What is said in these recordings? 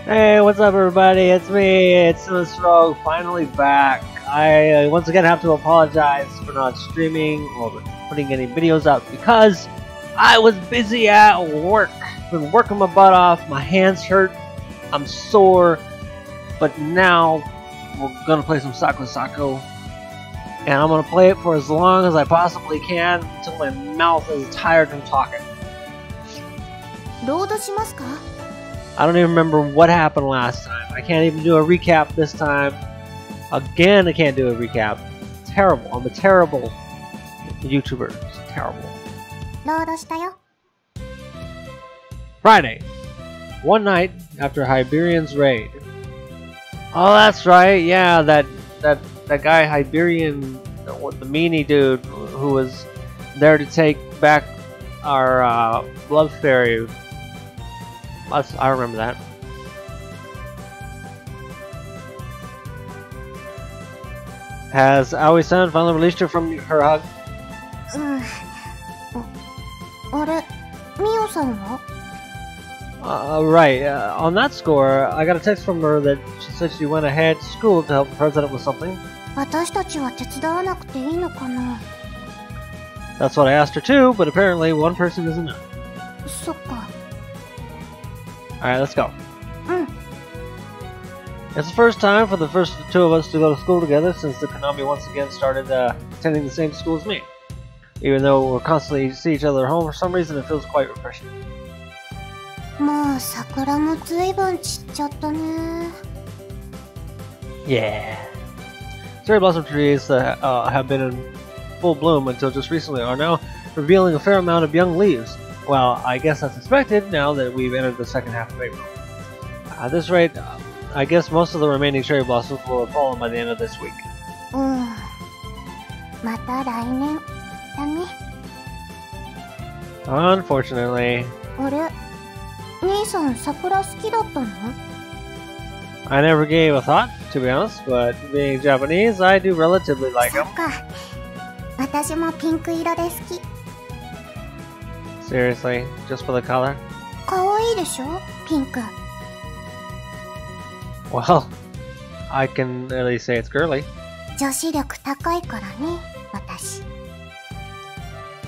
Hey, what's up everybody? It's me, it's Rogue, finally back. I once again have to apologize for not streaming or putting any videos up because I was busy at work. Been working my butt off, my hands hurt, I'm sore, but now we're gonna play some Saku, and I'm gonna play it for as long as I possibly can until my mouth is tired from talking. I don't even remember what happened last time. I can't even do a recap this time. Again, I can't do a recap. Terrible. I'm a terrible YouTuber. It's terrible. Friday. One night after Hiberian's raid. Oh, that's right. Yeah, that guy Hiberian, the meanie dude who was there to take back our love fairy. I remember that. Has Aoi-san finally released her from her hug? Right. On that score, I got a text from her that she said she went ahead to school to help the president with something. That's what I asked her too, but apparently one person is enough. Alright, let's go. It's the first time for the first two of us to go to school together since the Konami once again started attending the same school as me. Even though we'll constantly see each other at home, for some reason it feels quite refreshing. Yeah. Cherry blossom trees that have been in full bloom until just recently are now revealing a fair amount of young leaves. Well, I guess that's expected now that we've entered the second half of April. At this rate, I guess most of the remaining cherry blossoms will have fallen by the end of this week. Unfortunately. I never gave a thought, to be honest, but being Japanese, I do relatively like them. Seriously, just for the color? Well, I can at least say it's girly.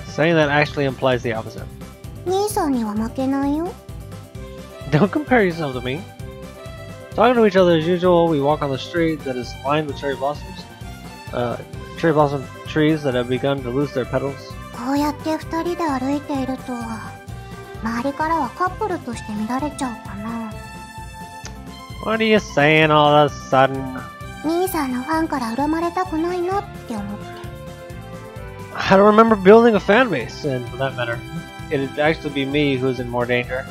Saying that actually implies the opposite. Don't compare yourself to me. Talking to each other as usual, we walk on the street that is lined with cherry blossoms. Cherry blossom trees that have begun to lose their petals. What are you saying all of a sudden? I don't remember building a fan base, and for that matter, it'd actually be me who's in more danger.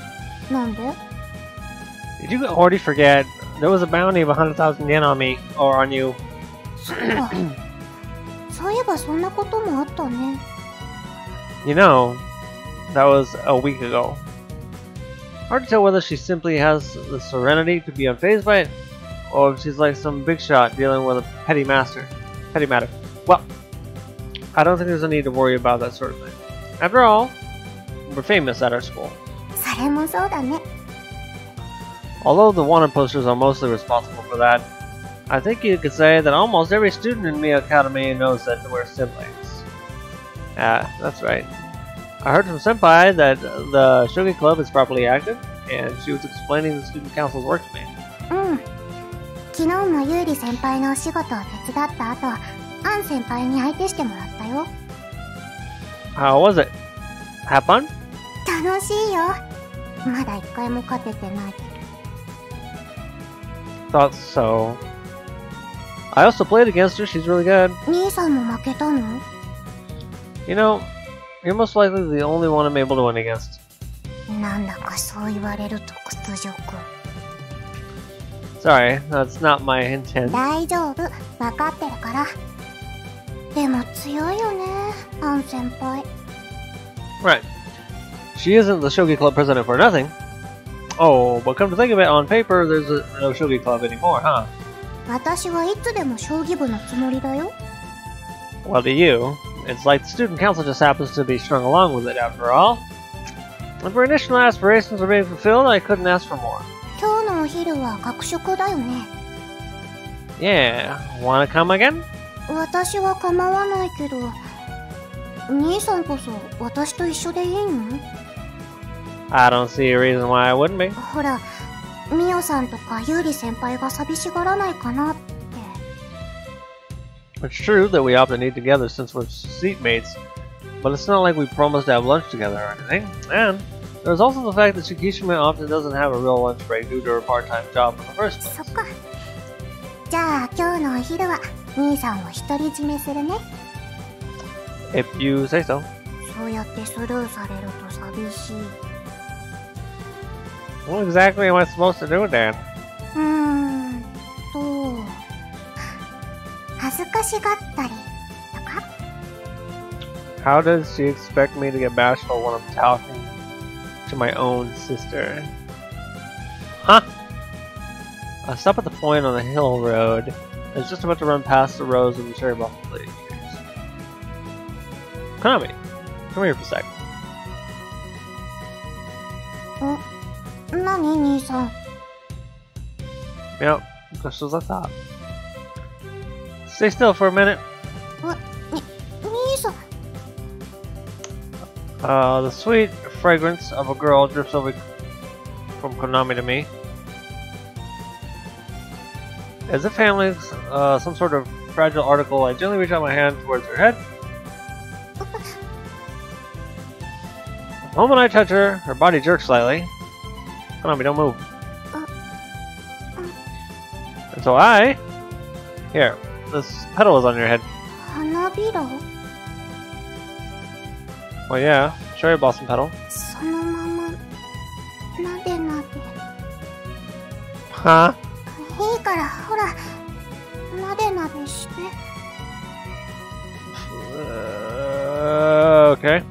Did you already forget? There was a bounty of 100,000 yen on me, or on you. You know, that was a week ago. Hard to tell whether she simply has the serenity to be unfazed by it, or if she's like some big shot dealing with a petty matter. Well, I don't think there's a need to worry about that sort of thing. After all, we're famous at our school. Although the wanted posters are mostly responsible for that, I think you could say that almost every student in Mia Academy knows that we're siblings. That's right. I heard from Senpai that the Shogi Club is properly active, and she was explaining the student council's work to me. How was it? Have fun? Thought so. I also played against her, she's really good. You know, you're most likely the only one I'm able to win against. Sorry, that's not my intent. Right. She isn't the Shogi Club president for nothing. Oh, but come to think of it, on paper, there's no Shogi Club anymore, huh? Well, to you, it's like the student council just happens to be strung along with it after all. If her initial aspirations were being fulfilled, I couldn't ask for more. 昼は学食だよね。Yeah, wanna come again? 私は構わないけど、兄さんこそ私と一緒でいいの？ I don't see a reason why I wouldn't be. ほら、ミオさんとかユーリ先輩が寂しがらないかなって。It's true that we often eat together since we're seatmates, but it's not like we promised to have lunch together or anything. And there's also the fact that Shikishima often doesn't have a real lunch break due to her part-time job in the first place. そっか。じゃあ今日のお昼は兄さんを独り占めするね。If you say so. そうやってスルーされると寂しい。What exactly am I supposed to do, Dan? 恥ずかしがったりとか？ How does she expect me to get bashful when I'm talking to my own sister? Huh? I stop at the point on the hill road. I was just about to run past the rows of the cherry blossom trees. Konami, come here for a sec. 何兄さん？ Yep, just as I thought. Stay still for a minute. 兄さん。The sweet fragrance of a girl drifts over from Konami to me. As if handling some sort of fragile article, I gently reach out my hand towards her head. The moment I touch her, her body jerks slightly. Konami, don't move. And so here, this petal is on your head. 花びら？ Well, yeah, cherry blossom petal. そのままなでなで。Huh? いいからほら、なでなでして。Okay.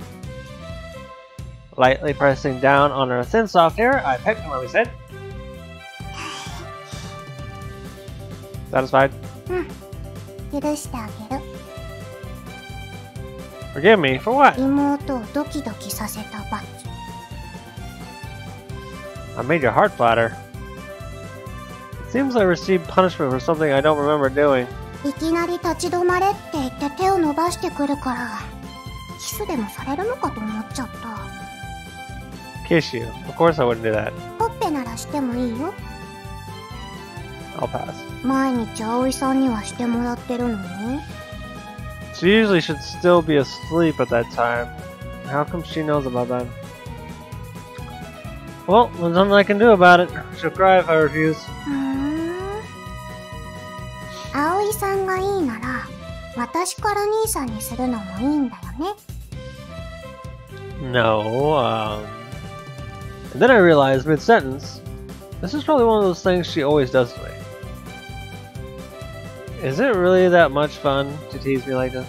Lightly pressing down on her thin, soft hair, I pet Konami's head. Satisfied? 許してあげる。 Forgive me, for what? 妹をドキドキさせた罰。 I made your heart flatter. It seems I received punishment for something I don't remember doing. いきなり立ち止まれって言って手を伸ばしてくるから、キスでもされるのかと思っちゃった。 Kiss you. Of course I wouldn't do that. ほっぺならしてもいいよ。 I'll pass. 毎日葵さんにはしてもらってるのに。 She usually should still be asleep at that time. How come she knows about that? Well, there's nothing I can do about it. She'll cry if I refuse. 葵さんがいいなら、私から兄さんにするのもいいんだよね。 No, And then I realized mid-sentence, this is probably one of those things she always does to me. Is it really that much fun to tease me like this?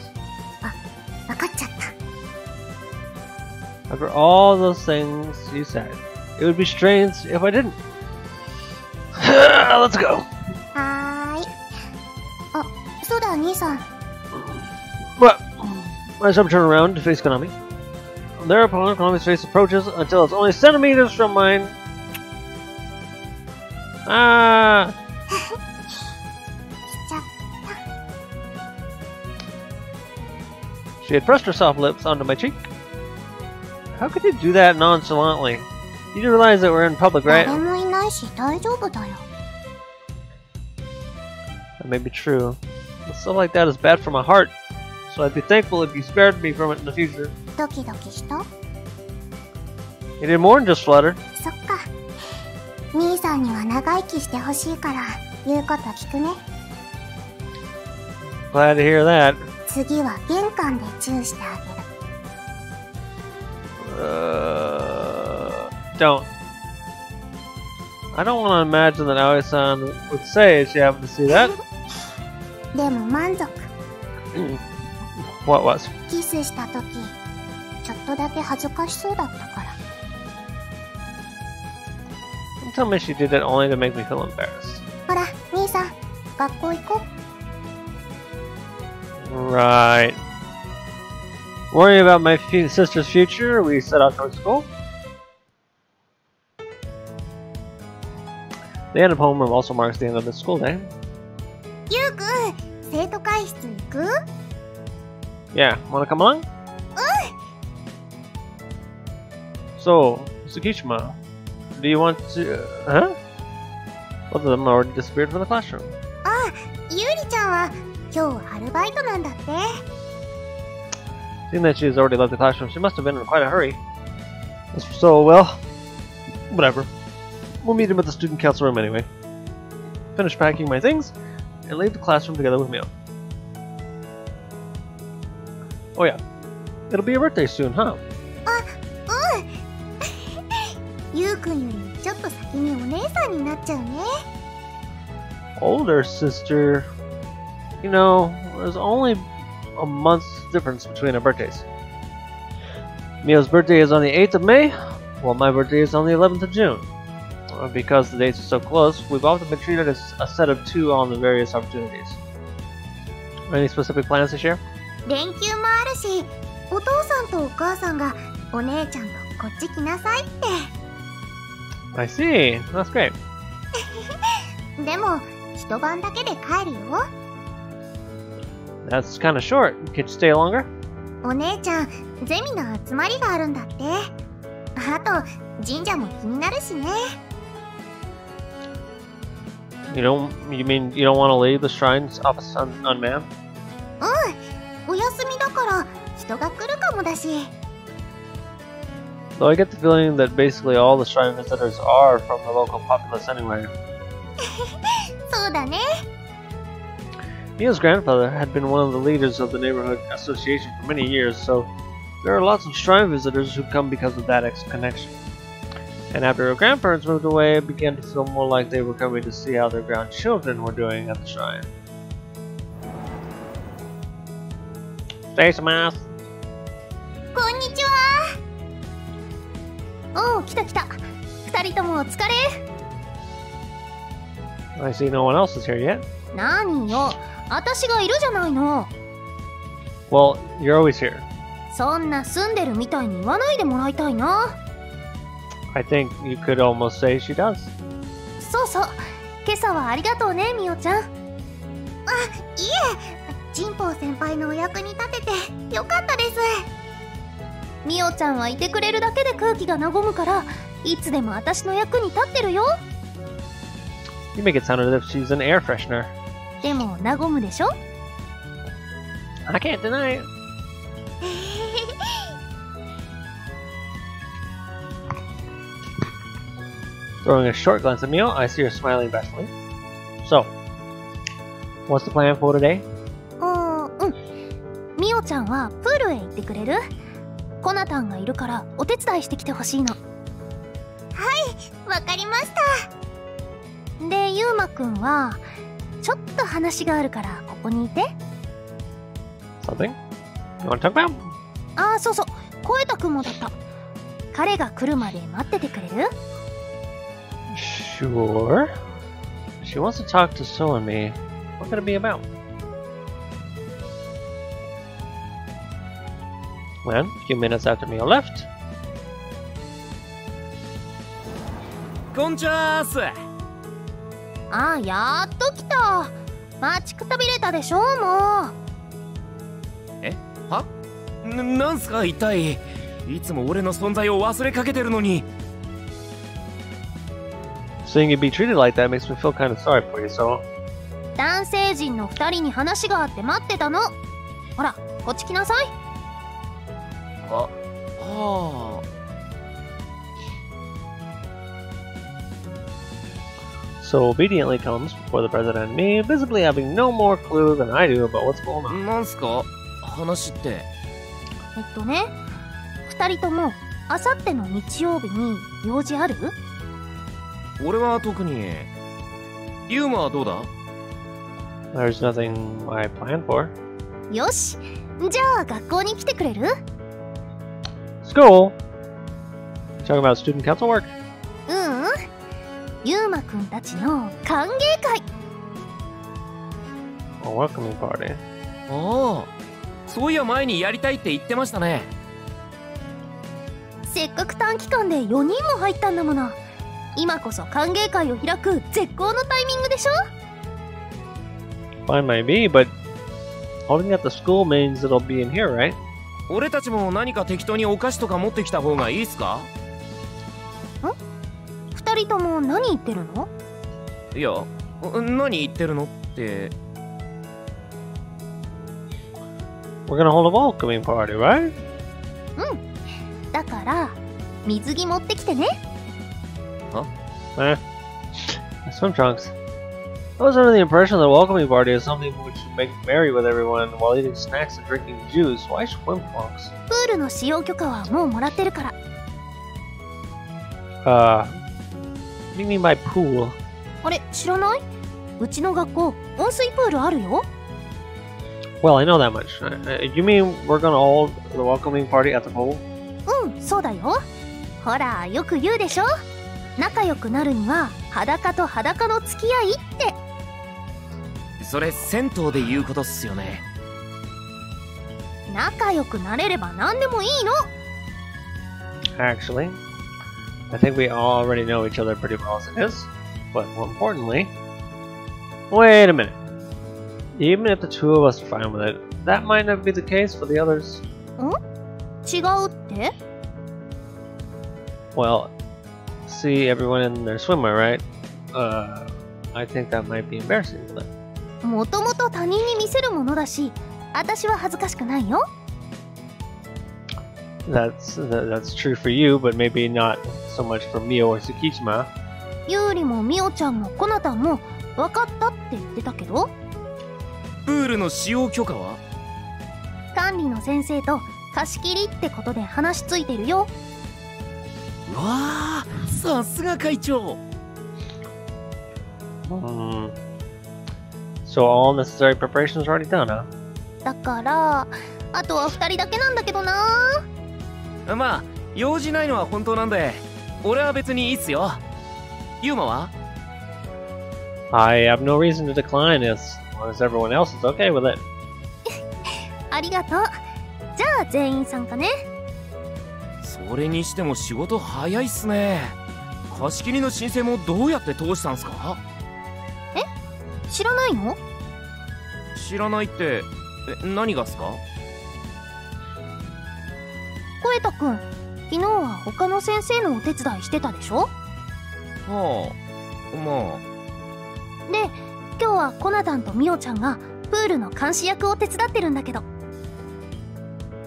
わかっちゃった。 After all those things you said, it would be strange if I didn't. Let's go. はーい。あ、そうだ兄さん。 But I stop to turn around to face Konami. Thereupon, Konami's face approaches until it's only centimeters from mine. Ah! しちゃった。 She had pressed her soft lips onto my cheek. How could you do that nonchalantly? You do realize that we're in public, right? 誰もいないし大丈夫だよ。 That may be true. But stuff like that is bad for my heart. So I'd be thankful if you spared me from it in the future. ドキドキした？ You did more than just flutter. そっか。兄さんには長生きしてほしいから言うこと聞くね。 Glad to hear that. 次は玄関でチューしてあげる。Don't. I don't want to imagine that Aoi-san would say if she happened to see that. でも満足。 What was? キスした時ちょっとだけ恥ずかしそうだったから。 Don't tell me she did it only to make me feel embarrassed. ほら兄さん学校行こう。 Right. Worrying about my sister's future, we set out towards school. The end of homeroom also marks the end of the school day. ゆうくん、生徒会室行く？ Yeah, wanna come along? So, Tsukishima, do you want to... Huh? Both of them already disappeared from the classroom. あ、ゆうりちゃんは今日アルバイトなんだって。Seeing that she has already left the classroom, she must have been in quite a hurry. So, well, whatever. We'll meet him at the student council room anyway. Finish packing my things, and leave the classroom together with Mio. Oh yeah, it'll be your birthday soon, huh? あ、うん。ゆうくんよりちょっと先にお姉さんになっちゃうね。Older sister. You know, there's only a month's difference between our birthdays. Mio's birthday is on the 8th of May, while my birthday is on the 11th of June. Because the dates are so close, we've often been treated as a set of two on the various opportunities. Any specific plans to share? 連休もあるし、お父さんとお母さんがお姉ちゃんとこっち来なさいって。I see. That's great. でも一晩だけで帰るよ。That's kind of short. Could you stay longer? お姉ちゃん、ゼミの集まりがあるんだって。あと神社も気になるしね。You mean you don't want to leave the shrines office unmanned? うん、お休みだから人が来るかもだし。Though I get the feeling that basically all the shrine visitors are from the local populace anyway. そうだね。Mia's grandfather had been one of the leaders of the neighborhood association for many years, so there are lots of shrine visitors who come because of that connection. And after her grandparents moved away, it began to feel more like they were coming to see how their grandchildren were doing at the shrine. Stay smash. こんにちは。おう、来た来た。二人ともお疲れ。I see no one else is here yet. 何よ、私がいるじゃないの。Well, you're always here. そんな住んでるみたいに言わないでもらいたいな。I think you could almost say she does. そうそう、今朝はありがとうね、みおちゃん。あ、いえ、ジンポウ先輩のお役に立ててよかったです。みおちゃんはいてくれるだけで空気が和むから、いつでも私の役に立ってるよ。You make it sound as if she's an air freshener. でも和むでしょ？ I can't deny it. Throwing a short glance at Mio, I see her smiling bashfully. So, what's the plan for today? うん。みおちゃんはプールへ行ってくれる？コナタンがいるからお手伝いしてきてほしいの。はい、わかりました。で、ゆうまくんはちょっと話があるからここにいて。Something? You want to talk about? ああ、そうそう、声たくんもだった。彼が来るまで待っててくれる？ Sure. She wants to talk to So and me. What could it be about? Then, a few minutes after Mio left. こんちゃーす。ああ、やっと来た。待ちくたびれたでしょ、もう。え？は？なんすか一体。いつも俺の存在を忘れかけてるのに。Seeing you be treated like that makes me feel kind of sorry for you, so. 男性陣の2人に話があって待ってたの。ほら、こっち来なさい。はあ。So obediently comes before the president and me, visibly having no more clue than I do about what's going on. なんすか話って。ね、2人ともあさっての日曜日に用事ある？俺は特に。ユーマはどうだ？ There's nothing I planned for. よし、じゃあ学校に来てくれる？ School? Talking about student council work? ゆうまくんたちの歓迎会。A welcoming party. ああ、そういや前にやりたいって言ってましたね。せっかく短期間で4人も入ったんだもの。今こそ歓迎会を開く絶好のタイミングでしょ。 Fine might be, but holding at the school means it'll be in here, right? 俺たちも何か適当にお菓子とか持ってきた方がいいっすか？二人とも何言ってるの？いや、何言ってるのって。We're gonna hold a welcoming party, right? だから水着持ってきてね。Swim trunks. I was under the impression that a welcoming party is something which you make merry with everyone while eating snacks and drinking juice. Why swim trunks? プールの使用許可はもうもらってるから。What do you mean by pool? あれ、知らない？うちの学校温水プールあるよ。Well, I know that much. You mean we're gonna hold the welcoming party at the pool? そうだよ。ほら、よく言うでしょ。仲良くなるには裸と裸の付き合いって。それ銭湯で言うことっすよね。仲良くなれれば何でもいいの。 Actually, I think we already know each other pretty well as it is. But more importantly, wait a minute. Even if the two of us are fine with it, that might not be the case for the others. 違うって？ Well, see everyone in their swimwear, right? I think that might be embarrassing for them. もともと他人に見せるものだし、私は恥ずかしくないよ。That's true for you, but maybe not so much for Mio or Tsukishima. ユーリもミオちゃんもコナタンも分かったって言ってたけど。プールの使用許可は？管理の先生と貸し切りってことで話ついてるよ。わあ、さすが会長。So all necessary preparations are already done, huh? だからあとは2人だけなんだけどな。まあ用事ないのは本当なんで、俺は別にいいっすよ。ユーマは？ I have no reason to decline as long as everyone else is okay with it. ありがとう。じゃあ全員参加ね。それにしても仕事早いっすね。貸し切りの申請もどうやって通したんすか？知らないの？知らないって、何がっすか？コエタくん、昨日は他の先生のお手伝いしてたでしょ？はあ、まあ。で、今日はコナタンとミオちゃんがプールの監視役を手伝ってるんだけど。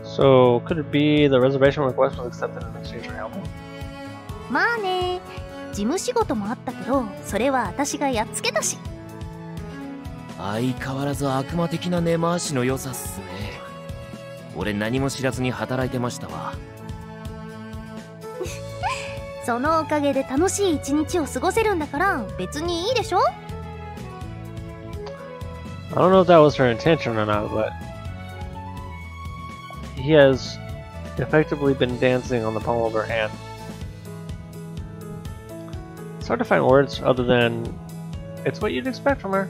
So could it be the reservation request was accepted in exchange for help? まあね、事務仕事もあったけど、それは私がやっつけたし。相変わらず悪魔的な根回しの良さっすね。俺何も知らずに働いてましたわ。そのおかげで楽しい一日を過ごせるんだから別にいいでしょ？ I don't know if that was her intention or not, but he has effectively been dancing on the palm of her hand. It's hard to find words other than it's what you'd expect from her.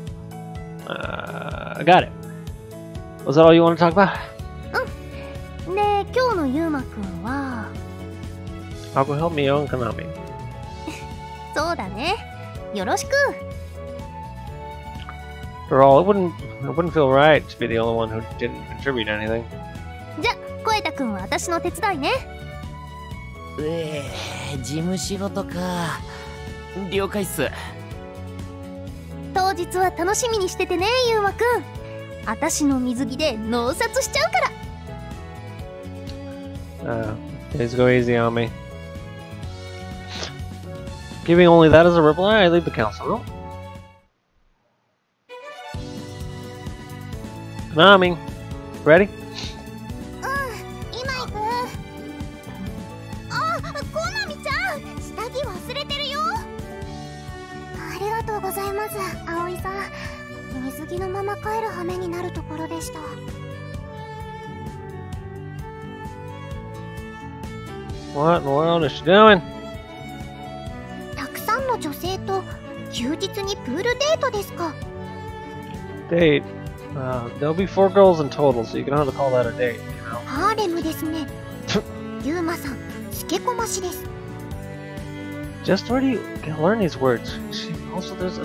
I got it. Was that all you want to talk about? で、今日のユーマくんはI'll go help Mio and Konami. そうだね。よろしく。 After all, it wouldn't feel right to be the only one who didn't contribute anything. じゃ、コエタくんは私の手伝いね。事務仕事か。了解っす。当日は楽しみにしててね、ユーマくん。私の水着で脳殺しちゃうから。Please go easy on me. Giving only that as a reply, I leave the council room. Konami, ready? 今行く。あ、コナミちゃん、下着忘れてるよ。ありがとうございます、葵さん。水着のまま帰る羽目になるところでした。What in the world is she doing? たくさんの女性と休日にプールデートですか？ Date. There'll be 4 girls in total, so you can hardly call that a date, you know? ハーレムですね。ユーマさん、つけこましです。Just where do you learn these words? Also, there's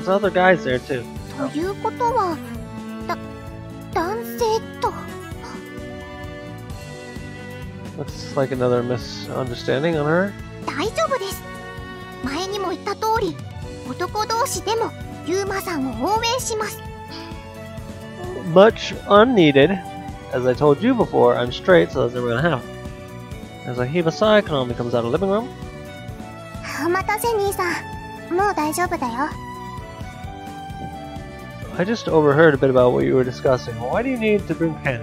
other guys there too. ということは、男性と。Looks like another misunderstanding on her. 大丈夫です。前にも言った通り、男同士でもユーマさんを応援します。Much unneeded. As I told you before, I'm straight, so that's never gonna happen. As I heave a sigh, Konami comes out of the living room. お待たせ兄さん。もう大丈夫だよ。I just overheard a bit about what you were discussing. Why do you need to bring pens?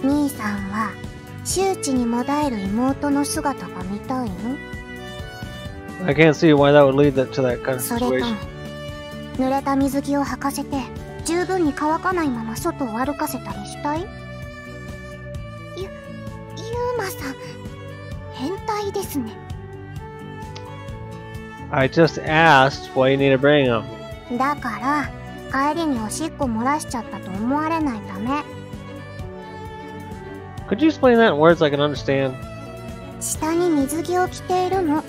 兄さんは周知にもだえる妹の姿が見たいの？ I can't see why that would lead to that kind of それと situation. 濡れた水着を履かせて十分に乾かないまま外を歩かせたりしたい？ゆうまさん、変態ですね。I just asked why you need to bring them. だから帰りにおしっこ漏らしちゃったと思われないため。Could you explain that in words I can understand? 下に水着を着ているの。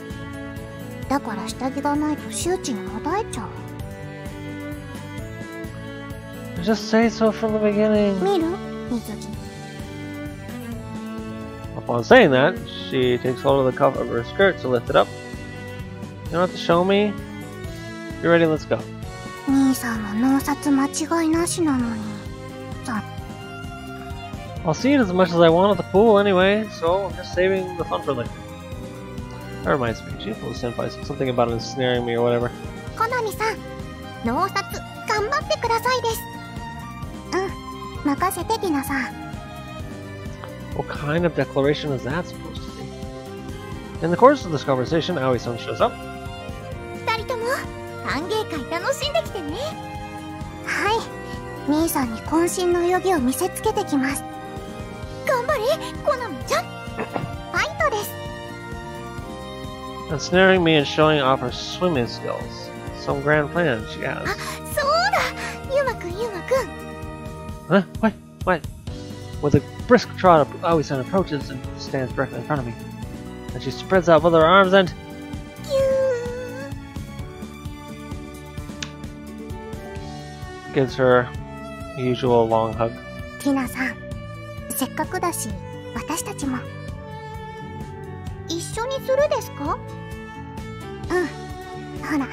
だから下着がないと周知にもだえちゃう。Just say so from the beginning. 見る？水着。Upon saying that, she takes hold of the cuff of her skirt to lift it up. You don't have to show me. If you're ready, let's go. 兄さんは脳殺間違いなしなのに。I'll see it as much as I want at the pool anyway, so I'm just saving the fun for later. That reminds me, she told Senpai something about ensnaring me or whatever. コナミさん、脳殺頑張ってくださいです。うん、任せてティナさん。What kind of declaration is that supposed to be? In the course of this conversation, Aoi-san shows up. 二人とも歓迎会楽しんできてね。はい、兄さんに渾身の泳ぎを見せつけてきます。頑張れ、コナミちゃん。ファイトです。Ensnaring me and showing off her swimming skills. Some grand plan she has. あ、そうだ、ユウマくん、ユウマくん。Huh? What? With a brisk trot, Aoi-san approaches and stands directly in front of me. And she spreads out both her arms and... ぎゅー gives her usual long hug. ティナさん、せっかくだし、私たちも。一緒にするですか？うん。ほら、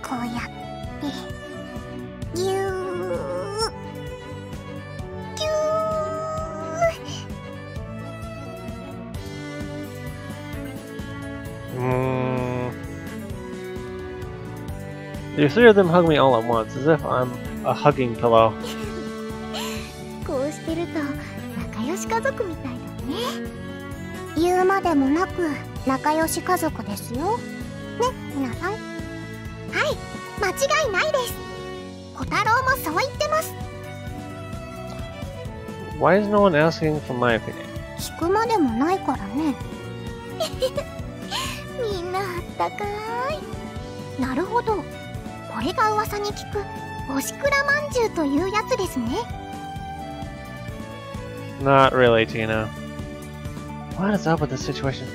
こうやって。ぎゅー。ぎゅー。The three of them hug me all at once, as if I'm a hugging pillow. こうしてると仲良し家族みたいだね。言うまでもなく仲良し家族ですよ。ね、皆さん。はい、間違いないです。小太郎もそう言ってます。Why is no one asking for my opinion? 聞くまでもないからね。みんなあったかーい。なるほど。これが噂に聞くおしくらまんじゅうというやつですね。Not really, Tina. What is up with this situation?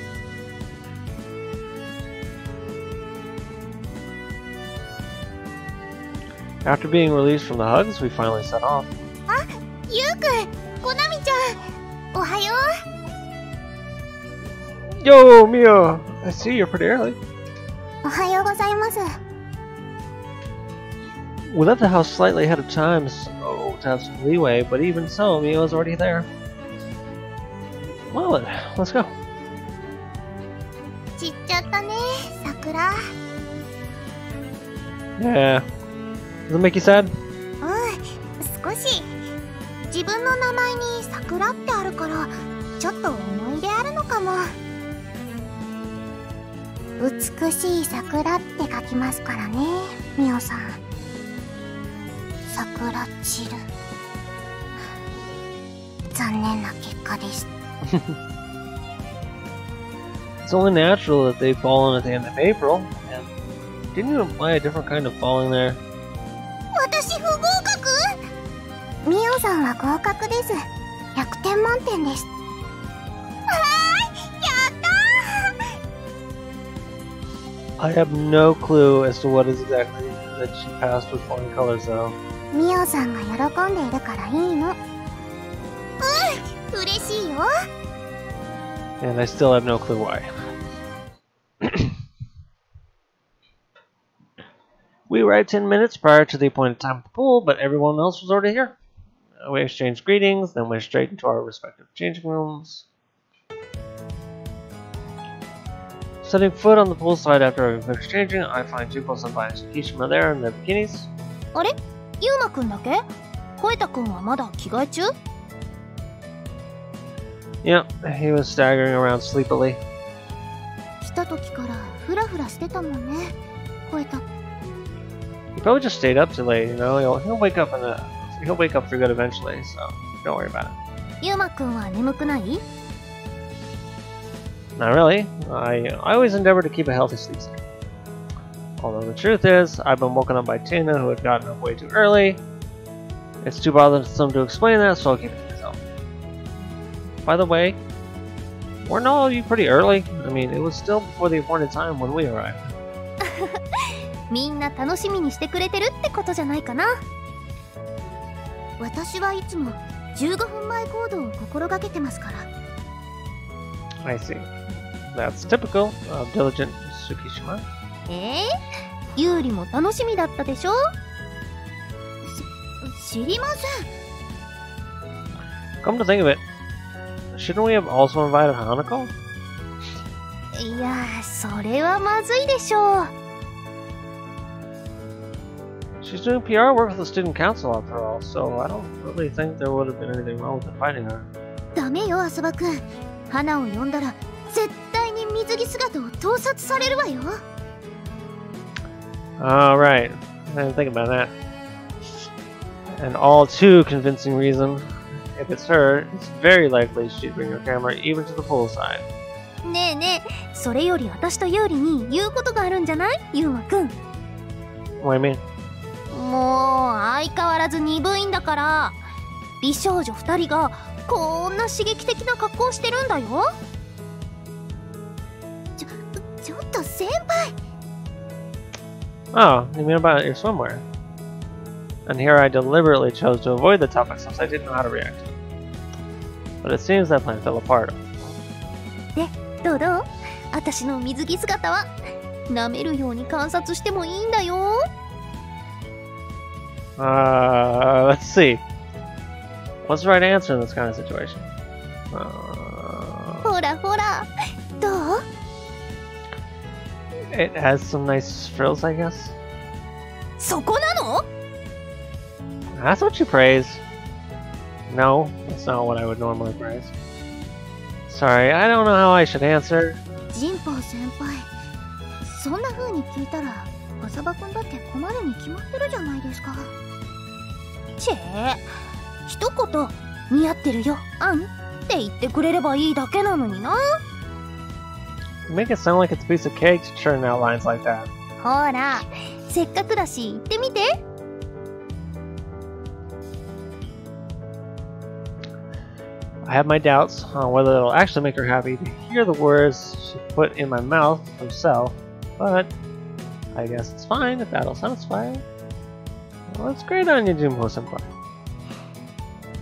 After being released from the hugs, we finally set off. あ、ゆうくん、コナミちゃん、おはよう。Yo, Mio! I see you're pretty early. おはようございます。We left the house slightly ahead of time, so to have some leeway, but even so, Mio's already there. Well then, let's go. 散っちゃったね、桜。Yeah. Does it make you sad? うん、少し。自分の名前に桜ってあるから、ちょっと思い入れあるのかも。美しい桜って書きますからね、ミオさん。桜散る。残念な結果です。It's only natural that they've fallen at the end of April, and didn't you imply a different kind of falling there? 私不合格？ミオさんは合格です。100点満点です。はーい、やった I have no clue as to what is exactly that she passed with foreign colors, though. ミオさんが喜んでいるからいいの。嬉しいよ。 And I still have no clue why. We arrived 10 minutes prior to the appointed time at the pool, but everyone else was already here. We exchanged greetings, then went straight into our respective changing rooms. Setting foot on the poolside after exchanging, I find Junko-senpai and Tsukishima there in their bikinis. あれ、ユウマくんだけ？コエタくんはまだ着替え中？ Yep, he was staggering around sleepily. 来た時からフラフラしてたもんね、コエタ。 He probably just stayed up too late, you know. He'll wake up he'll wake up for good eventually, so don't worry about it. ユウマくんは眠くない？ Not really. I always endeavor to keep a healthy sleep schedule. Although the truth is, I've been woken up by Tina, who had gotten up way too early. It's too bothersome to explain that, so I'll keep it to myself. By the way, weren't all of you pretty early? I mean, it was still before the appointed time when we arrived. みんな楽しみにしてくれてるってことじゃないかな。私はいつも15分前行動を心がけてますから。 I see. That's typical of diligent Tsukishima. ユウリも楽しみだったでしょ？知りません。 Come to think of it, shouldn't we have also invited Hanako? いや、それはまずいでしょう。 She's doing PR work with the student council after all, so I don't really think there would have been anything wrong with inviting her. ダメよ、アスバくん。花を呼んだら絶対に水着姿を盗撮されるわよ。 Alright, I didn't think about that. An all too convincing reason. If it's her, it's very likely she'd bring her camera even to the poolside. ねえねえ、それより私とユウリに言うことがあるんじゃない？ユウマくん。 What do you mean? もう相変わらず鈍いんだから。美少女2人がこんな刺激的な格好してるんだよ。ちょっと先輩。 Oh, you mean about your swimwear? And here I deliberately chose to avoid the topic since I didn't know how to react. But it seems that plan fell apart. で、どう？私の水着姿は舐めるように観察してもいいんだよ。 Let's see. What's the right answer in this kind of situation? ほらほら、どう？ It has some nice frills, I guess. そこなの？ That's what you praise. No, that's not what I would normally praise. Sorry, I don't know how I should answer. ジンポウ先輩、そんな風に聞いたら浅場くんだって困るに決まってるじゃないですか。チェー、一言似合ってるよ、アンって言ってくれればいいだけなのにな。 You make it sound like it's a piece of cake to churn out lines like that. ほら、せっかくだし言ってみて。 I have my doubts on whether it'll actually make her happy to hear the words she put in my mouth herself, but I guess it's fine if that'll satisfy her. Well, it's great on you, Junko-senpai.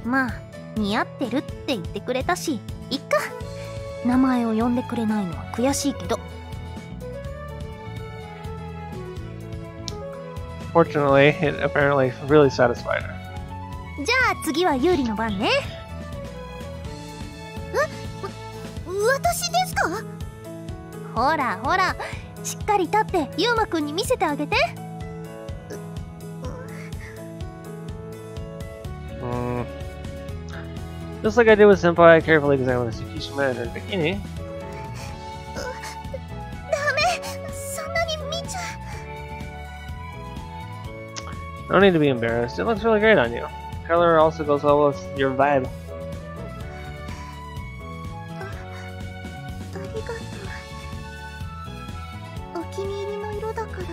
まあ、似合ってるって言ってくれたし、いっか。名前を呼んでくれないのは悔しいけど。 Fortunately, it apparently really satisfied her. じゃあ次はユウリの番ね。私ですか？ほらほら、しっかり立ってユウマくんに見せてあげて。Just like I did with Senpai, I carefully examined Tsukishima and her bikini. ダメ、そんなに見ちゃ。 No need to be embarrassed. It looks really great on you. Color also goes well with your vibe. ありがとう。お気に入りの色だから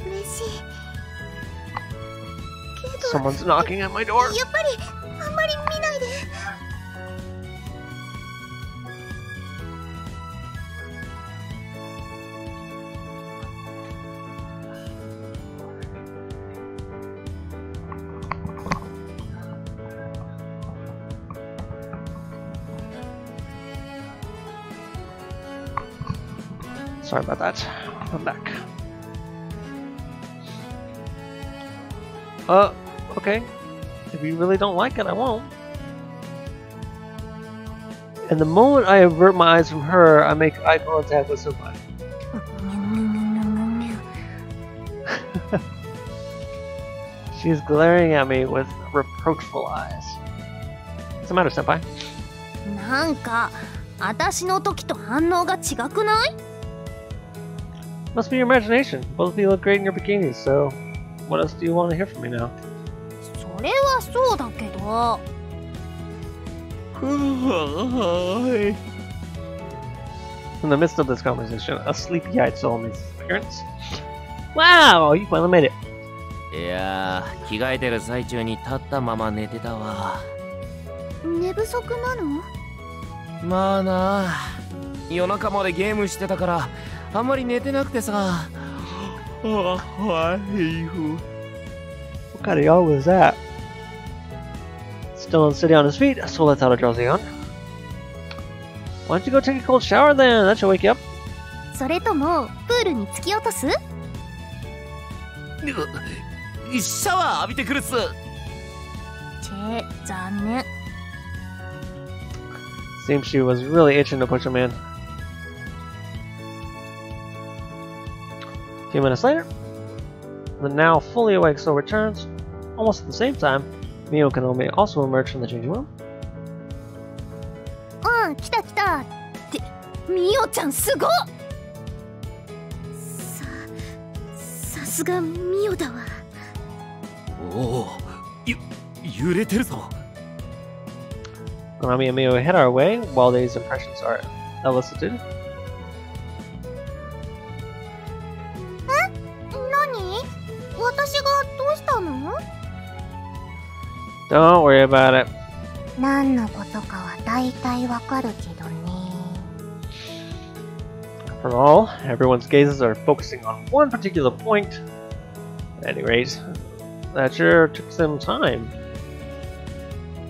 嬉しい。けど、 Someone's knocking at my door. やっぱりあんまり見ないで。 What sorry about that. I'm back. Okay. If you really don't like it, I won't. And the moment I avert my eyes from her, I make eye contact with somebody. She's glaring at me with reproachful eyes. What's the matter, senpai? なんか、私の時と反応が違くない？ Must be your imagination. Both of you look great in your bikinis, so what else do you want to hear from me now? それはそうだけど。In the midst of this conversation, a sleepy-eyed soul makes its appearance. Wow, you finally made it. いやー、着替えてる最中に立ったまま寝てたわ。寝不足なの？まあなあ、夜中までゲームしてたからあんまり寝てなくてさ。What kind of yawn was that? Still unsteady on his feet, Soul lets out a drowsy yawn. Why don't you go take a cold shower then? That should wake you up. それともプールに突き落とす？シャワー浴びてくるっす。残念。Seems she was really itching to push him in. A few minutes later, the now fully awake soul returns. Almost at the same time, Mio Kanome also emerged from the changing room. 来た来た。ってミオちゃんすごっ。さすがミオだわ。おお、揺れてるぞ。Konami and Mio head our way while these impressions are elicited. 何？私がどうしたの？ Don't worry about it. 何のことかは大体わかるけどね。 After all, everyone's gazes are focusing on one particular point. At any rate, that sure took some time.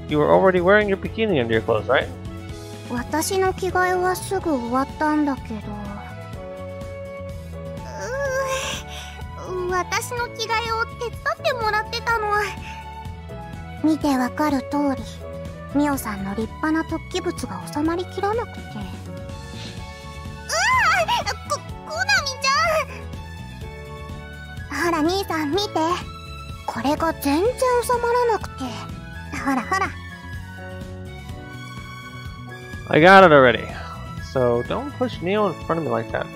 You were already wearing your bikini under your clothes, right? 私の着替えはすぐ終わったんだけど。私の着替えを手伝ってもらってたの。見てわかる通り、ミオさんの立派な突起物が収まりきらなくて。コナミちゃん。ほら兄さん見て、これが全然収まらなくて。ほらほら。I got it already. So don't push Neo in front of me like that.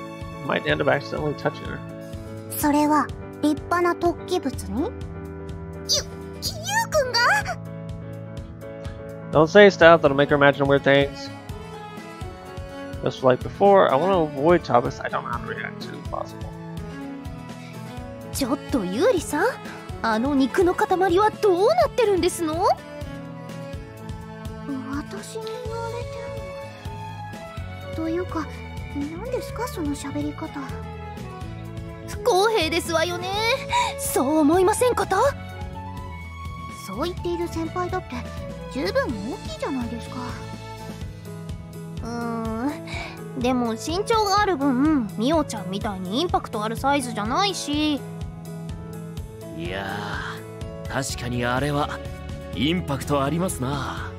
You might end up accidentally touching her. それは立派な突起物に？ゆうくんが？ Don't say stuff that'll make her imagine weird things. Just like before, I want to avoid topics I don't know how to react to if possible. ちょっとユーリさん、あの肉の塊はどうなってるんですの？私に言われても。というか、何ですかその喋り方。不公平ですわよね。そう思いませんかと？そう言っている先輩だって十分大きいじゃないですか。でも身長がある分、ミオちゃんみたいにインパクトあるサイズじゃないし。いやー、確かにあれはインパクトありますな。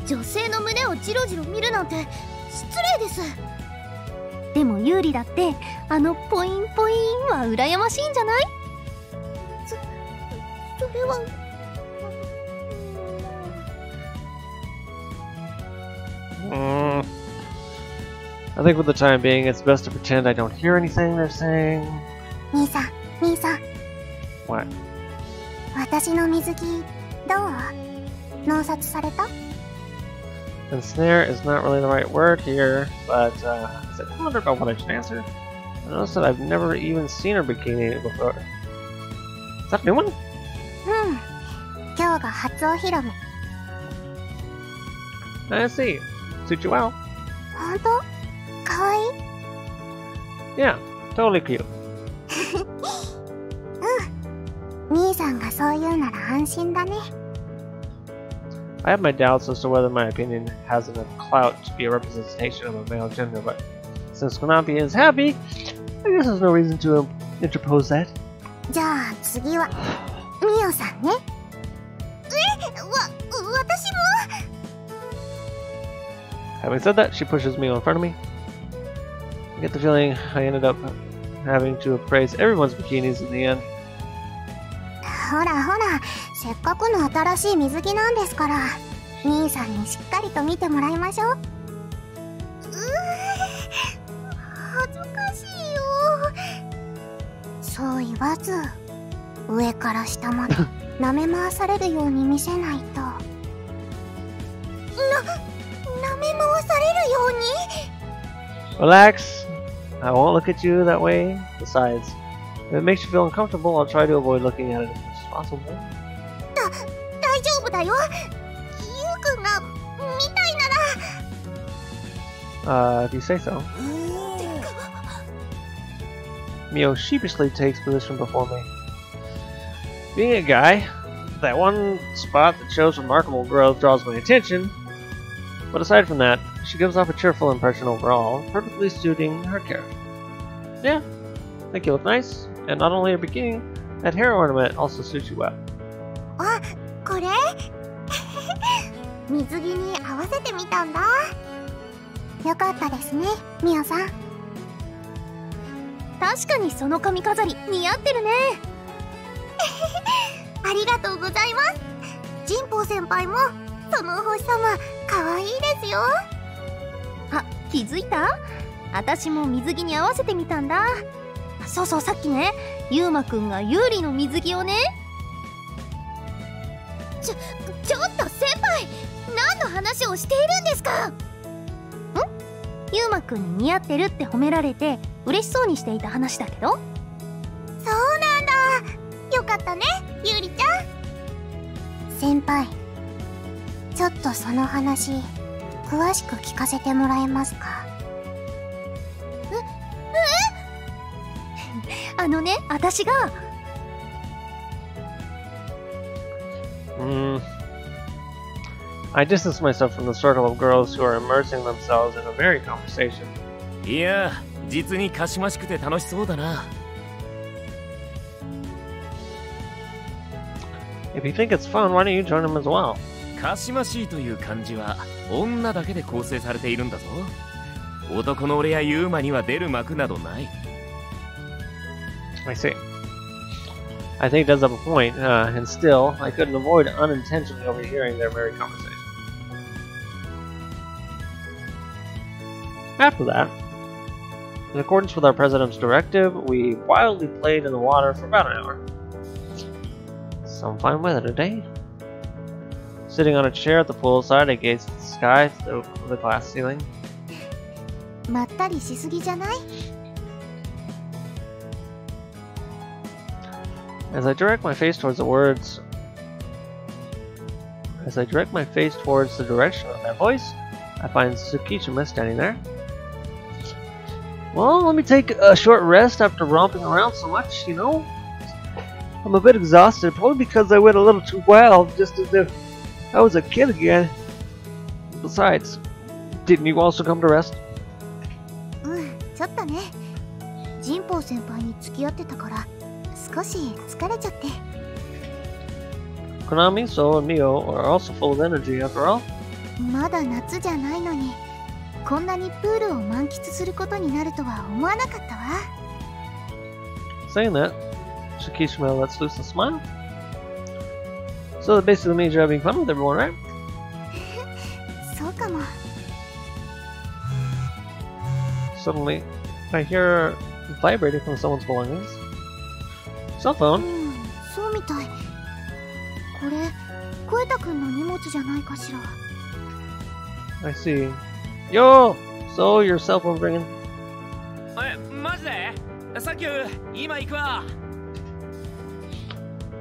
女性の胸をジロジロ見るなんて失礼です。でもユーリだってあのポインポインは羨ましいんじゃない？それは。I think for the time being, it's best to pretend I don't hear anything they're saying. 兄さん。 What? 私の水着どう？納札された？ Ensnare is not really the right word here, but as I wonder about what I should answer, I noticed that I've never even seen her bikini before. Is that a new one? 今日が初お披露目。 I see. Suit you well. 本当？かわいい？ Yeah, totally cute. 兄さんがそう言うなら安心だね。 I have my doubts as to whether my opinion has enough clout to be a representation of a male gender, but Since Konami is happy, I guess there's no reason to interpose that. じゃあ次はミオさんね。私も。 Having said that, she pushes Mio in front of me. I get the feeling I ended up having to appraise everyone's bikinis in the end. ほらほら、せっかくの新しい水着なんですから、兄さんにしっかりと見てもらいましょう。恥ずかしいよ。そう言わず、上から下まで舐め回されるように見せないと。舐め回されるように？ Relax. I won't look at you that way. Besides, if it makes you feel uncomfortable, I'll try to avoid looking at it as much as possible. 大丈夫だよ。ゆうくんが見たいなら。If you say so. Mio sheepishly takes position before me. Being a guy, that one spot that shows remarkable growth draws my attention. But aside from that, she gives off a cheerful impression overall, perfectly suiting her character. Yeah, I think you look nice, and not only your bikini, that hair ornament also suits you well. あ、これ水着に合わせてみたんだ。よかったですね、ミオさん。確かにその髪飾り似合ってるね。ありがとうございます。ジンポウ先輩もそのお星様可愛いですよ。あ、気づいた？私も水着に合わせてみたんだ。そうそう、さっきね、ゆうまくんが有利の水着をね。ちょっと先輩、何の話をしているんですか？ん？ゆうまくんに似合ってるって褒められて嬉しそうにしていた話だけど。そうなんだ。よかったね、ゆうりちゃん。先輩、ちょっとその話詳しく聞かせてもらえますか？あのね、私がI distance myself from the circle of girls who are immersing themselves in a merry conversation. いや、実にかしましくて楽しそうだな。If you think it's fun, why don't you join them as well? かしましいという漢字は女だけで構成されているんだぞ。男の俺やユーマには出る幕などない。I see. I think it does have a point, and still, I couldn't avoid unintentionally overhearing their merry conversation. After that, in accordance with our president's directive, we wildly played in the water for about an hour. Some fine weather today. Sitting on a chair at the poolside, I gazed at the sky through the glass ceiling. まったりしすぎじゃない？ As I direct my face towards the direction of that voice, I find Tsukishima standing there. Well, let me take a short rest after romping around so much, you know? I'm a bit exhausted, probably because I went a little too wild, just as if I was a kid again. Besides, didn't you also come to rest? ちょっとね。ジンポウ先輩に付き合ってたから少し疲れちゃって。Konami, So, and Mio are also full of energy after all. まだ夏じゃないのに、こんなにプールを満喫することになるとは思わなかったわ。Saying that, Tsukishima lets loose a smile. So that basically means you're having fun with everyone, right? そうかも。Suddenly, I hear vibrating from someone's belongings. Cell phone. そうみたい。これ、コエタくんの荷物じゃないかしら。I see. Yo! So, your cell phone ringing? え、マジで？サキュー、今行くわ。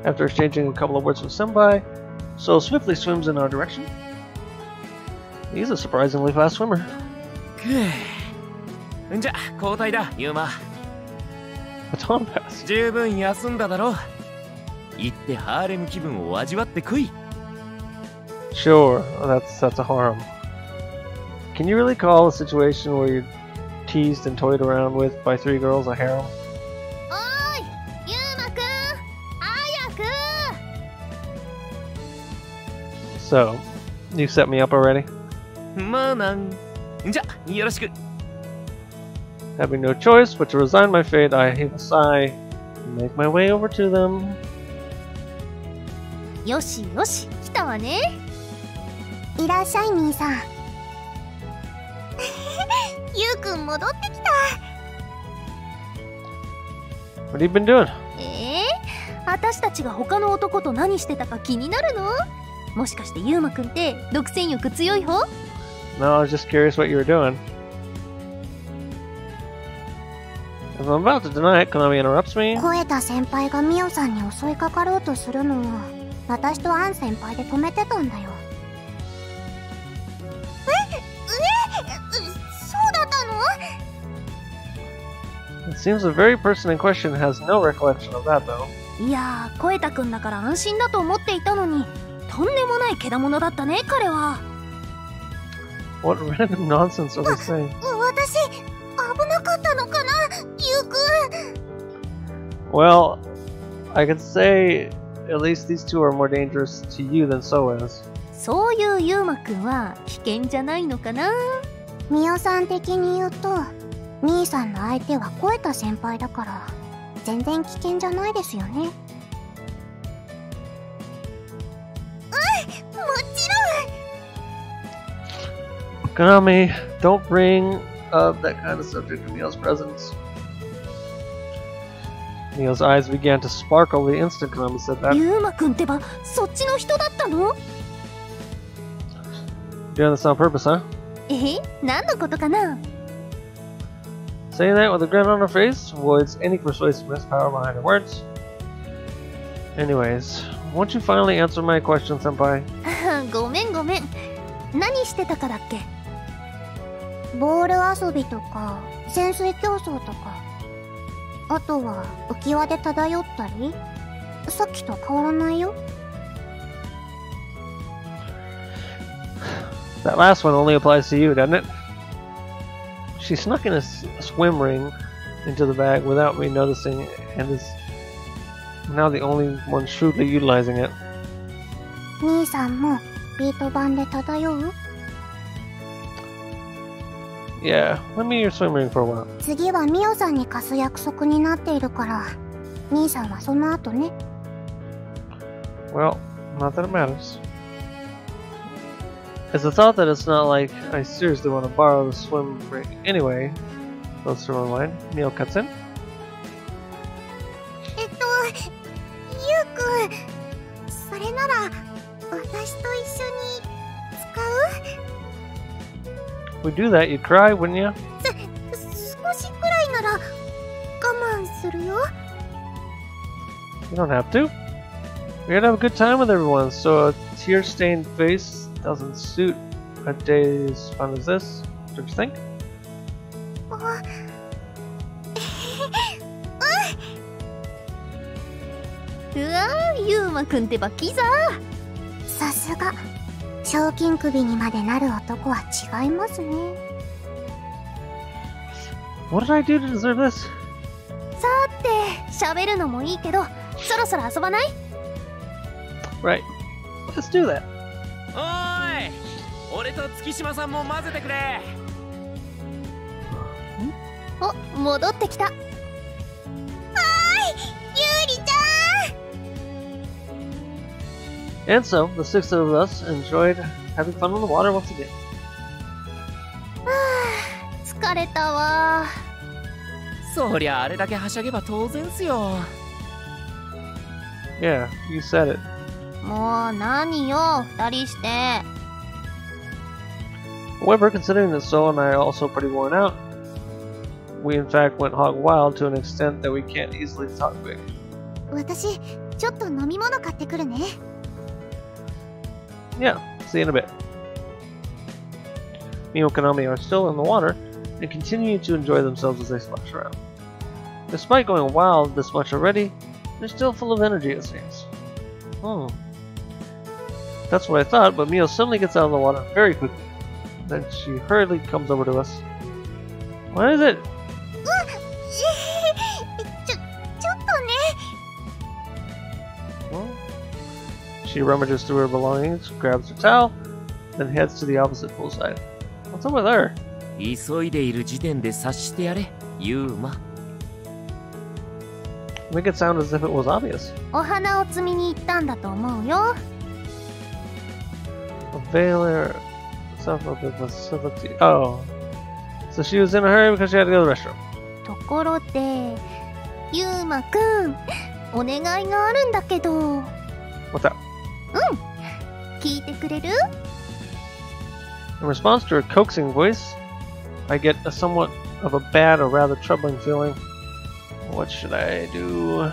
After exchanging a couple of words with Senpai, So swiftly swims in our direction. He's a surprisingly fast swimmer. じゃ、交代だ、ユーマ。Baton pass. 十分休んだだろ。行ってハーレム気分を味わってこい。Sure, that's a harem. Can you really call a situation where you're teased and toyed around with by 3 girls, a harem. おーいユーマくん早く So, you set me up already? まあなんじゃよろしく。 Having no choice but to resign my fate, I heave a sigh and make my way over to them. よしよし来たわね。いらっしゃい兄さん。ゆうくん戻ってきた。 What have you been doing? 私たちが他の男と何してたか気になるの？もしかしてユーマくんって独占欲強い方？ No, I was just curious what you were doing. As I'm about to deny it, Konami interrupts me. 声田先輩がミオさんに襲いかかろうとするのを私とアン先輩で止めてたんだよ。そうだったの？ It seems the very person in question has no recollection of that, though. いやー、声田くんだから安心だと思っていたのに、とんでもないけだものだったね、彼は。What random nonsense are they saying? 私、危なかったのかな、ゆうくん。Well, I could say at least these two are more dangerous to you than so is. そういうユーマくんは危険じゃないのかな。ミオさん的に言うと、兄さんの相手は声田先輩だから、全然危険じゃないですよね。もちろん。Konami, don't bring up that kind of subject in Neil's presence. Neil's eyes began to sparkle the instant Konami said that. ユーマくんってば、そっちの人だったの？ Doing this on purpose, huh? 何のことかな？ Saying that with a grin on her face avoids any persuasiveness power behind her words. Anyways, won't you finally answer my question, senpai? ごめんごめん。何してたかだっけ？ボール遊びとか潜水競争とか、あとは浮き輪で漂ったり、さっきと変わらないよ。 That last one only applies to you, doesn't it? She snuck in a swim ring into the bag without me noticing and is now the only one shrewdly utilizing it. 兄さんもビート板で漂う？ Yeah, let me use your swim ring for a while. 次はミオさんに貸す約束になっているから、兄さんはその後ね。 Well, not that it matters. It's the thought that it's not like I seriously want to borrow the swim ring anyway. Goes through my mind. Neil cuts in. ゆうくん、それなら私と一緒に使う？ If we do that, you'd cry, wouldn't you? 少しくらいなら我慢するよ。 You don't have to. We're gonna have a good time with everyone, so a tear-stained face doesn't suit a day as fun as this, don't you think? うわー、ユーマくんってばキザー。さすが、賞金首にまでなる男は違いますね。 What did I do to deserve this? さて、喋るのもいいけど、そろそろ遊ばない？ Right. Let's do that. おーい、俺と月島さんも混ぜてくれ。お、戻ってきた。はーい、ゆうりちゃん。 And so, the 6 of us enjoyed having fun on the water once again. 疲れたわ。そりゃあれだけはしゃげば当然っすよ。 Yeah, you said it. もう何よ、二人して。 However, considering that Sol and I are also pretty worn out, we in fact went hog wild to an extent that we can't easily talk big. 私、ちょっと飲み物買ってくるね。 Yeah, see you in a bit. Mio and Konami are still in the water and continue to enjoy themselves as they splash around. Despite going wild this much already, they're still full of energy, it seems. That's what I thought, but Mio suddenly gets out of the water very quickly. Then she hurriedly comes over to us. What is it? ちょっとね。 Well, she rummages through her belongings, grabs her towel, then heads to the opposite poolside. What's up with her? 急いでいる時点で察してやれ、ユーマ。 Make it sound as if it was obvious. お花を摘みに行ったんだと思うよ。 A veiler, self-open facility. Oh. So she was in a hurry because she had to go to the restroom. ところで、ユーマくん、お願いがあるんだけど。 What's that? 聞いてくれる？ In response to her coaxing voice, I get a somewhat of a bad or rather troubling feeling. What should I do?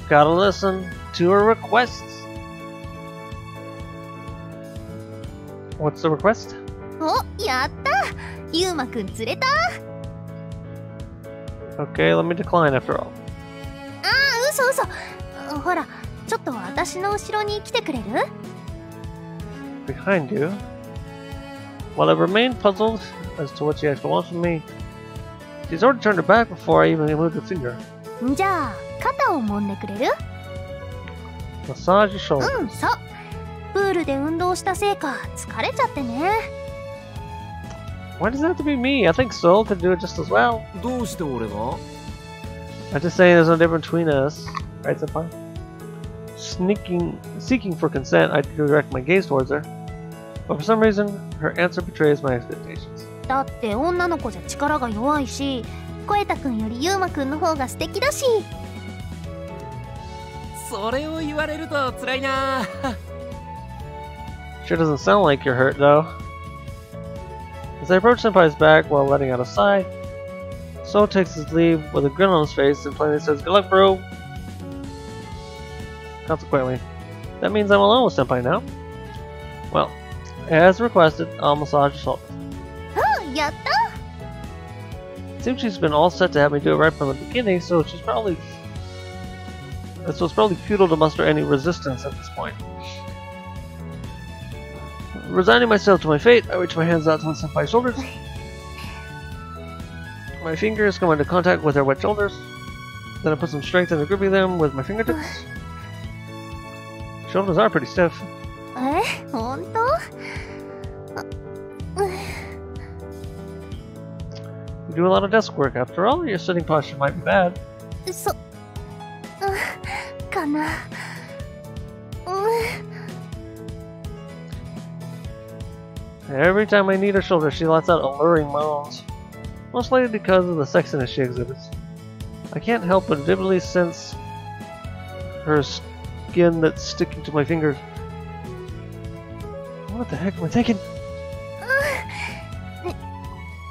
Gotta listen to her requests. What's the request? お、やった！ユーマくん釣れた？ Okay, let me decline after all. 嘘。ほら、ちょっと私の後ろに来てくれる？ Behind you? While I remain puzzled as to what she actually wants from me, she's already turned her back before I even moved a finger. じゃあ、肩を揉んでくれる？ Massage your shoulder. そう。プールで運動したせいか、疲れちゃってね。 Why does it have to be me? I think Soul could do it just as well. どうして俺が？ I'm just saying there's no difference between us. Right, Senpai? Seeking for consent, I direct my gaze towards her. But for some reason, her answer betrays my expectations. だって女の子じゃ力が弱いし、声太くんよりユーマくんの方が素敵だし。それを言われると辛いな。 Sure doesn't sound like you're hurt, though. As I approach Senpai's back while letting out a sigh, Soul takes his leave with a grin on his face and plainly says, "Good luck, bro." Consequently, that means I'm alone with Senpai now. Well, as requested, I'll massage her shoulder. やった！ It seems she's been all set to have me do it right from the beginning, so it's probably futile to muster any resistance at this point. Resigning myself to my fate, I reach my hands out to Senpai's shoulders. My fingers come into contact with her wet shoulders. Then I put some strength into gripping them with my fingertips. Shoulders are pretty stiff. ほんと？ You do a lot of desk work after all. Your sitting posture might be bad. かな。Every time I knead her shoulder, she lets out alluring moans. Most likely because of the sexiness she exhibits. I can't help but vividly sense her skin that's sticking to my fingers. What the heck am I thinking?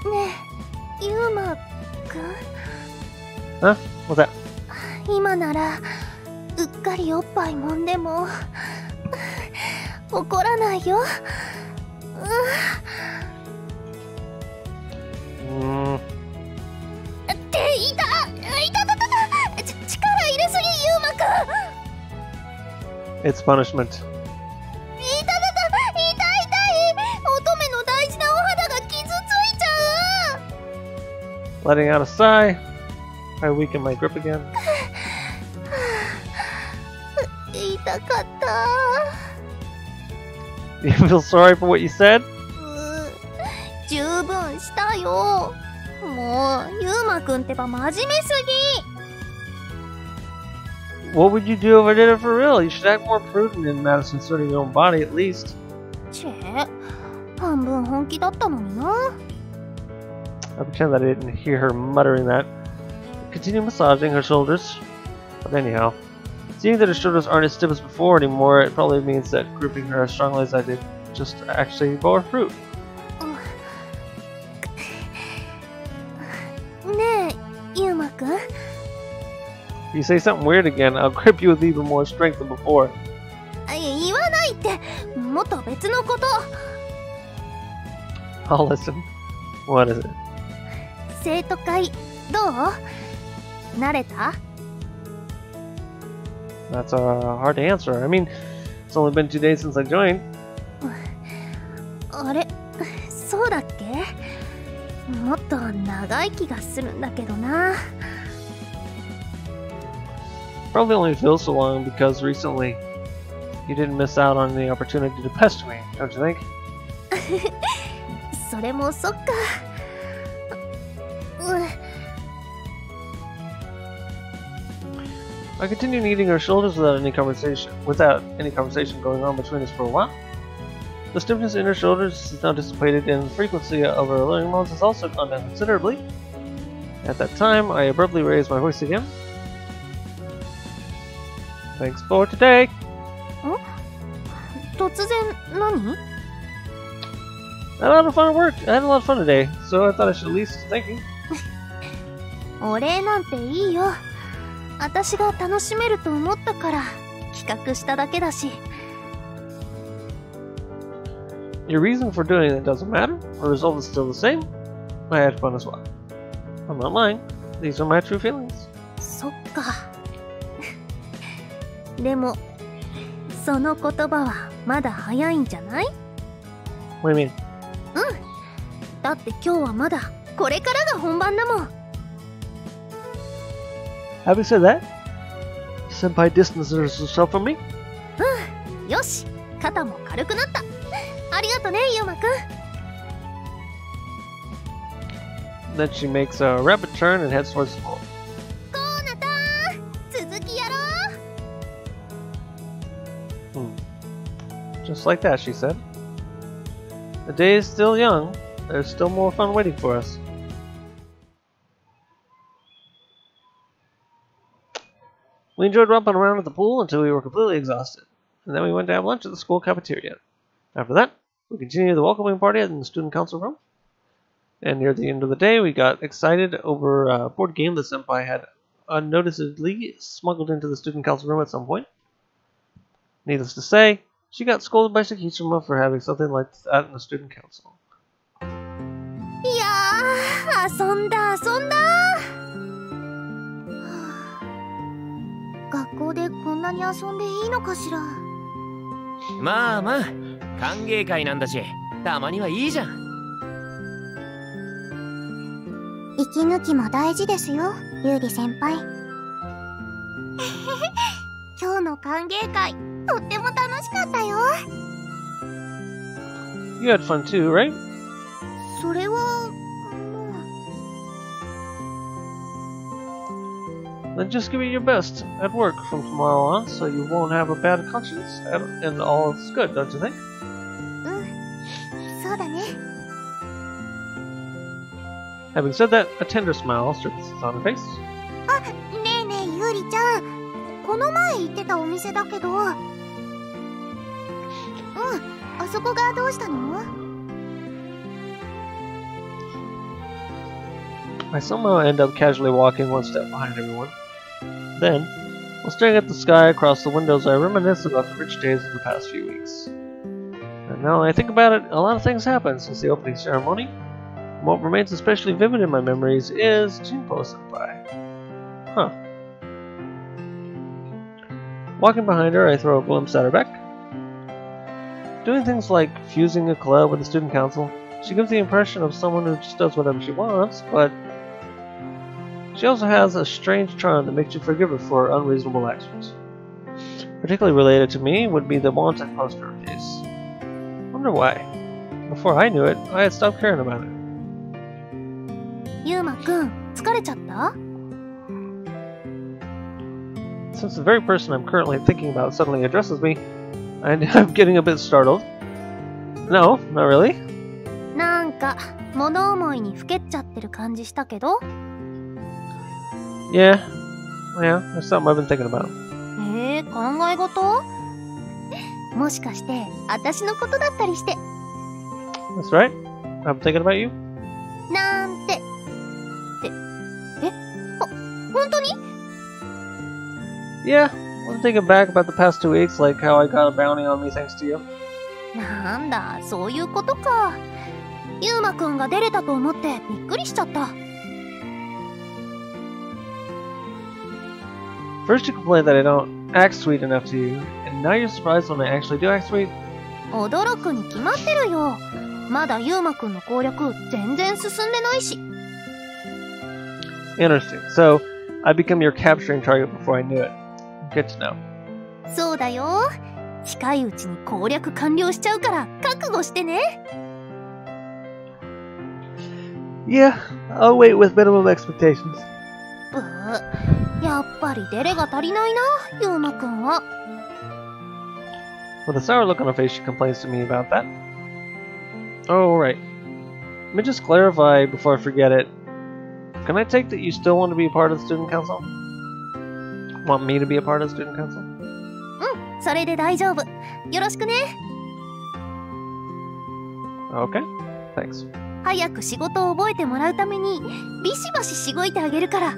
ねえ、ユーマくん？ Huh? What's that? 今ならうっかりおっぱい揉んでも怒らないよ。っていた力入れすぎユーマくん。 It's punishment. 痛い乙女の大事なお肌が傷ついちゃう。 Letting out a sigh, I weaken my grip again. 痛かった。 You feel sorry for what you said? 十分したよ。もうユーマくんってば真面目すぎ。 What would you do if I did it for real? You should act more prudent in matters concerning your own body, at least. 半分本気だったのにな。 I pretend that I didn't hear her muttering that. Continue massaging her shoulders. But anyhow, seeing that her shoulders aren't as stiff as before anymore, it probably means that gripping her as strongly as I did just actually bore fruit. ねえ、ユーマくん。 If you say something weird again, I'll grip you with even more strength than before. 言わないって、もっと別のこと。 I'll listen. What is it? 生徒会どう？慣れた？ That's hard to answer. I mean, it's only been 2 days since I joined. あれ、そうだっけ？もっと長い気がするんだけどな。Probably only feels so long because recently you didn't miss out on the opportunity to pester me, don't you think? それもそっか。I continued eating her shoulders without any conversation going on between us for a while. The stiffness in her shoulders is now dissipated, and the frequency of her learning moans has also gone down considerably. At that time, I abruptly raised my voice again. Thanks for today. 突然何？ I had a lot of fun at work. I had a lot of fun today, so I thought I should at least thank you. お礼なんていいよ。私が楽しめると思ったから企画しただけだし。Your reason for doing it doesn't matter. The result is still the same. I had fun as well. I'm not lying. These are my true feelings. そっか。でも、その言葉はまだ早いんじゃない？ What do you mean? だって今日はまだこれからが本番だもん。Having said that, Senpai distances herself from me. よし、肩も軽くなった。ありがとね、ユウマくん。Then she makes a rapid turn and heads towards the pool. コーナタン、続きやろう。Just like that, she said. The day is still young. There's still more fun waiting for us. We enjoyed romping around at the pool until we were completely exhausted, and then we went to have lunch at the school cafeteria. After that, we continued the welcoming party in the student council room, and near the end of the day, we got excited over a board game that Senpai had unnoticeably smuggled into the student council room at some point. Needless to say, she got scolded by Sakishima for having something like that in the student council. いやー、遊んだ。学校でこんなに遊んでいいのかしら。まあまあ、歓迎会なんだし、たまにはいいじゃん。息抜きも大事ですよ、ゆうり先輩。今日の歓迎会、とっても楽しかったよ。You had fun too, right? それは、Then just give it your best at work from tomorrow on, so you won't have a bad conscience, and all is good, don't you think? そうだね。Having said that, a tender smile surfaces on her face. あ、ねえねえ、ゆうりちゃん。この前行ってたお店だけど。あそこがどうしたの？ I somehow end up casually walking one step behind everyone. Then, while staring at the sky across the windows, I reminisce about the rich days of the past few weeks. And now that I think about it, a lot of things happened since the opening ceremony. And what remains especially vivid in my memories is Jinpo Senpai. Huh. Walking behind her, I throw a glimpse at her back. Doing things like fusing a club with the student council, she gives the impression of someone who just does whatever she wants, but she also has a strange charm that makes you forgive her for unreasonable actions. Particularly related to me would be the wanted poster case. Wonder why. Before I knew it, I had stopped caring about it. ゆうまくん、疲れちゃった？ Since the very person I'm currently thinking about suddenly addresses me, I'm getting a bit startled. No, not really. なんか物思いにふけっちゃってる感じしたけど。Yeah, that's something I've been thinking about. 考え事？もしかして私のことだったりして。That's right. I'm thinking about you. なんて。本当に？ Yeah, I'm thinking back about the past 2 weeks, like how I got a bounty on me thanks to you. なんだ、そういうことか。ゆうまくんが出れたと思ってびっくりしちゃった。First you complain that I don't act sweet enough to you, and now you're surprised when I actually do act sweet? 驚くに決まってるよ。まだユウマくんの攻略全然進んでないし。Interesting. So, I become your capturing target before I knew it. Good to know. そうだよ。近いうちに攻略完了しちゃうから覚悟してね。Yeah, I'll wait with minimum expectations. ブー、やっぱりデレが足りないな、ユウマくんは。With a sour look on her face, she complains to me about that. Oh, right. Let me just clarify before I forget it. Can I take that you still want to be a part of the student council? Want me to be a part of the student council? うん、それで大丈夫。よろしくね。Okay, thanks. 早く仕事を覚えてもらうためにビシバシしごいてあげるから。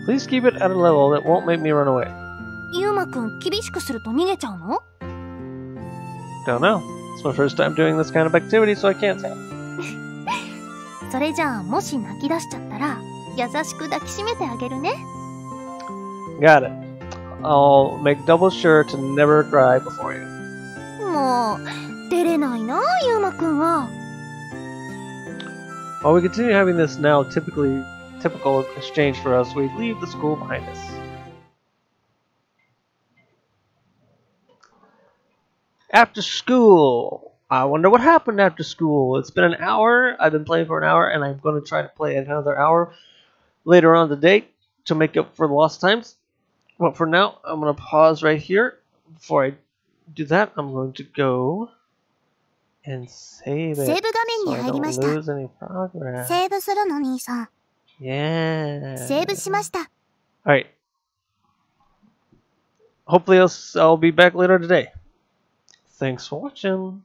Please keep it at a level that won't make me run away. ユウマくん厳しくすると逃げちゃうの？ Don't know. It's my first time doing this kind of activity, so I can't say. それじゃあもし泣き出しちゃったら優しく抱きしめてあげるね。Got it. I'll make double sure to never cry before you. もう出れないな、ユウマくんは。While we continue having this now typical exchange for us, we leave the school behind us. After school. I wonder what happened after school. It's been an hour. I've been playing for an hour, and I'm going to try to play another hour later on today to make up for the lost times. But for now, I'm going to pause right here. Before I do that, I'm going to go and save it セーブ画面に so I 入りま don't した。 lose any progress. セーブするの兄さん。 Yeah. セーブしました。 Alright. Hopefully I'll be back later today. Thanks for watching.